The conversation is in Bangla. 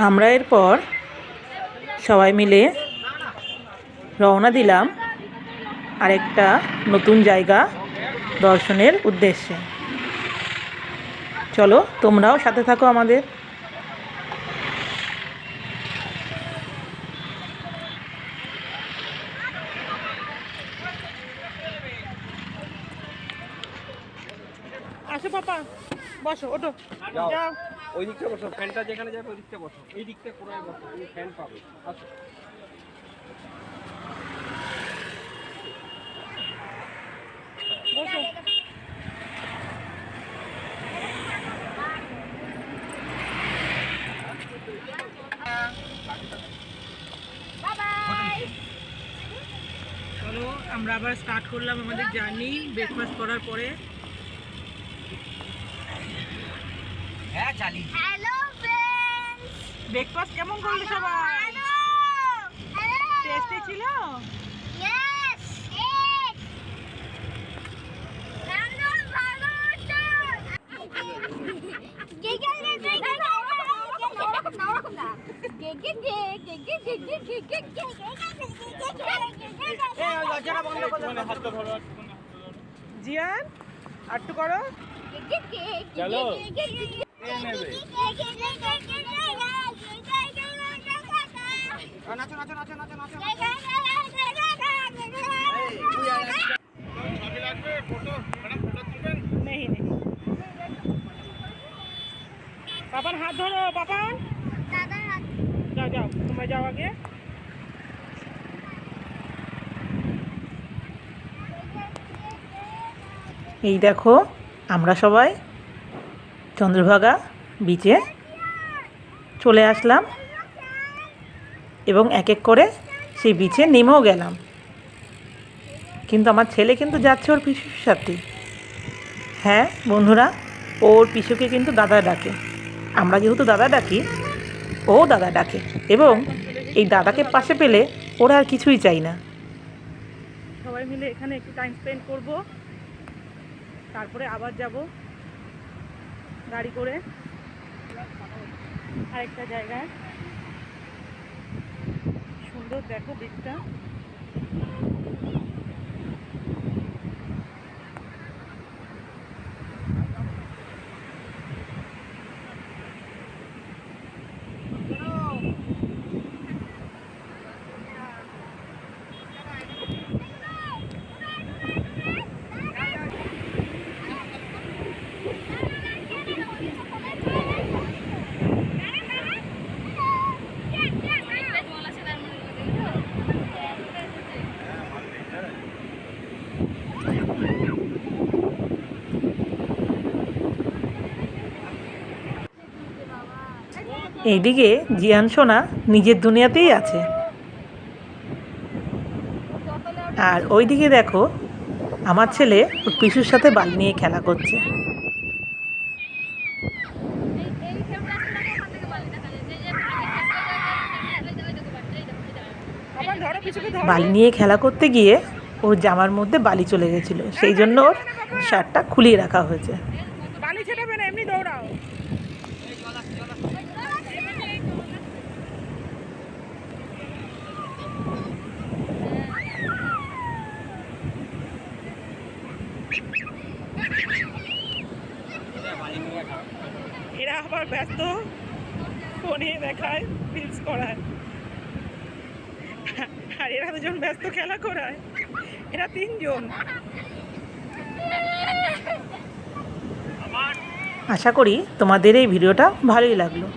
আমরা এরপর সবাই মিলে রওনা দিলাম আরেকটা নতুন জায়গা দর্শনের উদ্দেশ্যে। চলো তোমরাও সাথে থাকো আমাদের। আসো পাপা, বসো, ওঠো, যাও। ওই দিকটা বসো, ফ্যানটা যেখানে যাবে ওই দিকটা বসো, এই দিকটা কোনায় বসো, তুমি ফ্যান পাবে। আসো। বসো। চলো আমরা আবার স্টার্ট করলাম আমাদের জার্নি ব্রেকফাস্ট করার পরে। হ্যাঁ চালি। হ্যালো फ्रेंड्स, ব্রেকফাস্ট কেমন করলে সবাই? হ্যালো টেস্টি ছিল? यस হ্যালো ভালো তো গে গে গে গে গে জিয়ান আটটু করো। চলো। নাচো নাচো নাচো নাচো নাচো। नहीं नहीं पापन हाथ धरो, पापन जाओ जाओ, तुम्हें जाओ आगे। এই দেখো আমরা সবাই চন্দ্রভাগা বিচে চলে আসলাম এবং এক এক করে সেই বিচে নেমেও গেলাম। কিন্তু আমার ছেলে কিন্তু যাচ্ছে ওর পিসুর সাথে। হ্যাঁ বন্ধুরা, ওর পিসুকে কিন্তু দাদা ডাকে। আমরা যেহেতু দাদা ডাকি, ও দাদা ডাকে, এবং এই দাদাকে পাশে পেলে ওরা আর কিছুই চাই না। সবাই মিলে এখানে একটু টাইম স্পেন্ড করব, তারপরে আবার যাব গাড়ি করে আরেকটা জায়গায়। সুন্দর দেখো দিকটা। এইদিকে জিয়ান সোনা নিজের দুনিয়াতেই আছে, আর ওইদিকে দেখো আমার ছেলে ওর পিসুর সাথে বালি নিয়ে খেলা করছে। বালি নিয়ে খেলা করতে গিয়ে ওর জামার মধ্যে বালি চলে গেছিল, সেই জন্য ওর শার্টটা খুলিয়ে রাখা হয়েছে। বালি ছেটাবে না, এমনি দৌড়াও। এরা আবার ব্যস্ত ফোনে দেখায়, রিলস করায়, আর এরা দুজন ব্যস্ত খেলা করায়। এরা তিনজন। আশা করি তোমাদের এই ভিডিওটা ভালোই লাগলো।